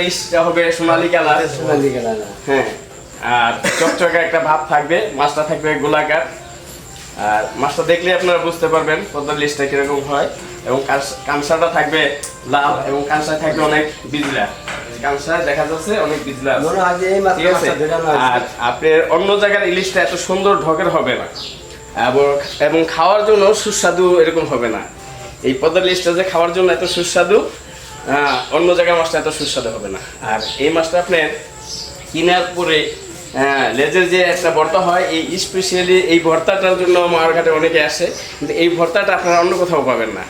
ইলিশটা হবে সোনালী কালার। হ্যাঁ, আর চকচকে একটা ভাব থাকবে, মাছটা থাকবে গোলাকার। আর মাছটা দেখলে আপনারা বুঝতে পারবেন পদ্মার ইলিশটা কিরকম হয়। এবং কাঁসাটা থাকবে লাল এবং কাঁসায় থাকবে অনেক বিজলা। কাঁসায় দেখা যাচ্ছে অনেক বিজলা, ঠিক আছে। আর আপনার অন্য জায়গার ইলিশটা এত সুন্দর ঢকের হবে না, এবং খাওয়ার জন্য সুস্বাদু এরকম হবে না। এই পদ্মার ইলিশটা যে খাওয়ার জন্য এত সুস্বাদু, অন্য জায়গার মাছটা এত সুস্বাদু হবে না। আর এই মাছটা আপনার কিনার পরে লেজের যে একটা ভর্তা হয়, এই স্পেশালি এই ভর্তাটার জন্য মাওয়ারঘাটে অনেকে আসে, কিন্তু এই ভর্তাটা আপনারা অন্য কোথাও পাবেন না।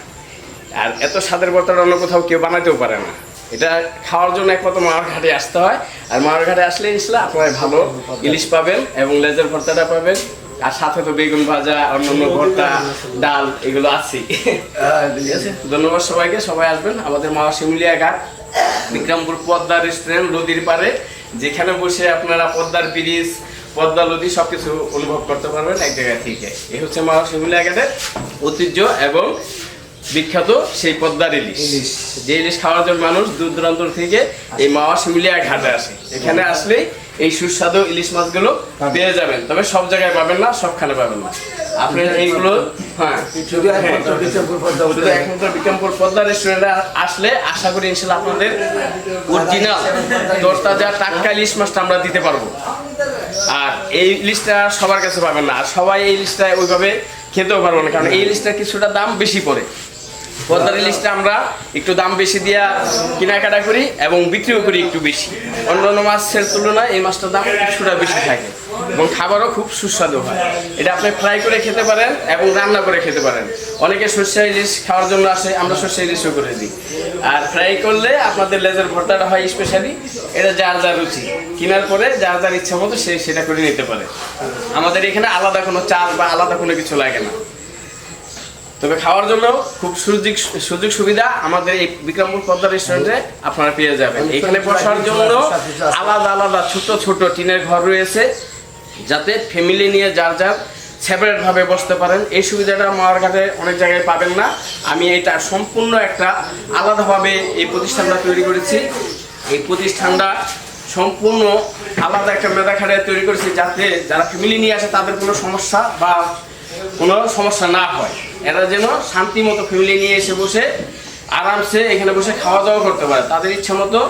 আর এত স্বাদের ভর্তাটা অন্য কোথাও কেউ বানাতেও পারে না। এটা খাওয়ার জন্য একমাত্র মাওয়ারঘাটে আসতে হয়। আর মাওয়ারঘাটে আসলে ইনশাল্লাহ আপনারা ভালো ইলিশ পাবেন এবং লেজের ভর্তাটা পাবেন। আর সাথে তো বেগুন ভাজা, অন্যান্য ভর্তা, ডাল এগুলো আছেই। ঠিক আছে, ধন্যবাদ সবাইকে। সবাই আসবেন আমাদের মাওয়া শিমুলিয়া ঘাট, বিক্রমপুর পদ্মা রেস্টুরেন্ট, নদীর পাড়ে, যেখানে বসে আপনারা পদ্মার ব্রিজ, পদ্মা নদী সবকিছু অনুভব করতে পারবেন এক জায়গা থেকে। এই হচ্ছে মাওয়া শিমুলিয়া ঘাটের ঐতিহ্য এবং বিখ্যাত সেই পদ্মার ইলিশ। যে ইলিশ খাওয়ার জন্য মানুষ দূর দূরান্ত থেকে এই মাওয়া শিমুলিয়া ঘাটে আসে। এখানে আসলেই এই সুস্বাদু ইলিশ মাছগুলো পেয়ে যাবেন। তবে সব জায়গায় পাবেন না, সবখানে পাবেন না। আপনি এইগুলো শুধু একমাত্র বিক্রমপুর পদ্মা রেস্টুরেন্টে আসলে আশা করি ইনশাল্লাহ আপনাদের অরিজিনাল তরতাজা টাটকা ইলিশ মাছটা আমরা দিতে পারবো। আর এই ইলিশটা সবার কাছে পাবেন না, আর সবাই এই ইলিশটা ওইভাবে খেতেও পারবো না, কারণ এই ইলিশটা কিছুটা দাম বেশি পড়ে। পদ্মার ইলিশটা আমরা একটু দাম বেশি দিয়া কেনাকাটা করি এবং বিক্রিও করি একটু বেশি। অন্যান্য মাছের তুলনায় এই মাছটার দাম কিছুটা বেশি থাকে এবং খাবারও খুব সুস্বাদু হয়। এটা আপনি ফ্রাই করে খেতে পারেন এবং রান্না করে খেতে পারেন। অনেকে সর্ষে ইলিশ খাওয়ার জন্য আসে, আমরা সর্ষে ইলিশও করে দিই। আর ফ্রাই করলে আপনাদের লেজের ভর্তাটা হয় স্পেশালি, এটা যার যার রুচি। কেনার পরে যার যার ইচ্ছা মতো সে সেটা করে নিতে পারে। আমাদের এখানে আলাদা কোনো চাল বা আলাদা কোনো কিছু লাগে না। তবে খাওয়ার জন্য খুব সুযোগ সুবিধা আমাদের এই বিক্রমপুর পদ্মা রেস্টুরেন্টে আপনারা পেয়ে যাবেন। এখানে বসার জন্য আলাদা আলাদা ছোট ছোট টিনের ঘর রয়েছে, যাতে ফ্যামিলি নিয়ে যার যার সেপারেটভাবে বসতে পারেন। এই সুবিধাটা মাওয়ারঘাটে অনেক জায়গায় পাবেন না। আমি এটা সম্পূর্ণ একটা আলাদাভাবে এই প্রতিষ্ঠানটা তৈরি করেছি। এই প্রতিষ্ঠানটা সম্পূর্ণ আলাদা একটা মেধা খাটায় তৈরি করেছি, যাতে যারা ফ্যামিলি নিয়ে আসে তাদের কোনো সমস্যা বা কোনো সমস্যা না হয়। এরা যেন শান্তি মতো ফ্যামিলি নিয়ে এসে বসে আরামসে এখানে বসে খাওয়া দাওয়া করতে পারে। তাদের ইচ্ছা মতো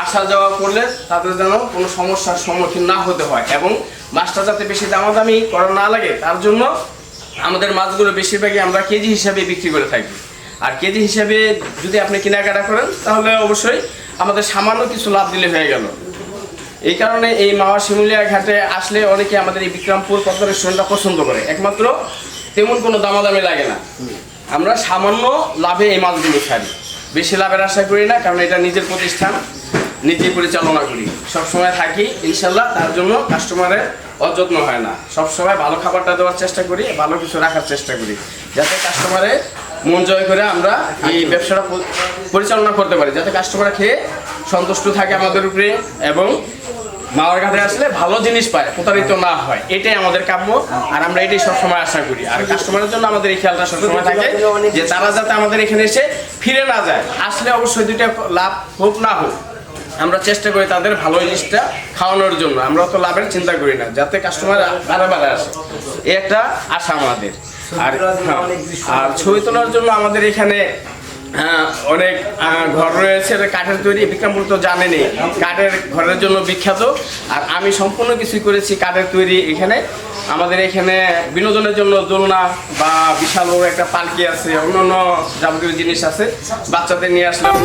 আসা যাওয়া করলে তাদের যেন কোনো সমস্যার সম্মুখীন না হতে হয়, এবং মাছটা যাতে বেশি দামাদামি করা না লাগে তার জন্য আমাদের মাছগুলো বেশিরভাগই আমরা কেজি হিসাবে বিক্রি করে থাকি। আর কেজি হিসাবে যদি আপনি কেনাকাটা করেন তাহলে অবশ্যই আমাদের সামান্য কিছু লাভ দিলে হয়ে গেল। এই কারণে এই মাওয়া শিমুলিয়া ঘাটে আসলে অনেকে আমাদের এই বিক্রমপুর পদ্মা রেস্টুরেন্টটা পছন্দ করে। একমাত্র তেমন কোনো দামাদামি লাগে না, আমরা সামান্য লাভে এই মাছগুলো ছাড়ি, বেশি লাভের আশা করি না, কারণ এটা নিজের প্রতিষ্ঠান, নিজেই পরিচালনা করি, সবসময় থাকি ইনশাল্লাহ। তার জন্য কাস্টমারের অযত্ন হয় না, সবসময় ভালো খাবারটা দেওয়ার চেষ্টা করি, ভালো কিছু রাখার চেষ্টা করি, যাতে কাস্টমারের মন জয় করে আমরা এই ব্যবসাটা পরিচালনা করতে পারি, যাতে কাস্টমার খেয়ে সন্তুষ্ট থাকে আমাদের উপরে এবং মাওয়ারঘাটে আসলে ভালো জিনিস পায়, প্রতারিত না হয়, এটাই আমাদের কাম্য। আর আমরা এটাই সবসময় আশা করি। আর কাস্টমারের জন্য আমাদের এই খেয়ালটা সবসময় থাকে যে তারা যাতে আমাদের এখানে এসে ফিরে না যায়। আসলে অবশ্যই দুইটা লাভ হোক না হোক আমরা চেষ্টা করি তাদের ভালো জিনিসটা খাওয়ানোর জন্য। আমরা তো লাভের চিন্তা করি না, যাতে কাস্টমার বারে বারে আসে, এই একটা আশা আমাদের। আর ছবি তোলার জন্য আমাদের এখানে অনেক ঘর রয়েছে, কাঠের তৈরি। বিক্রমপুর তো জানেনই কাঠের ঘরের জন্য বিখ্যাত। আর আমি সম্পূর্ণ কিছুই করেছি কাঠের তৈরি। এখানে আমাদের এখানে বিনোদনের জন্য দোলনা বা বিশাল বড় একটা পালকি আছে, অন্যান্য যাবতীয় জিনিস আছে, বাচ্চাদের নিয়ে আসলাম।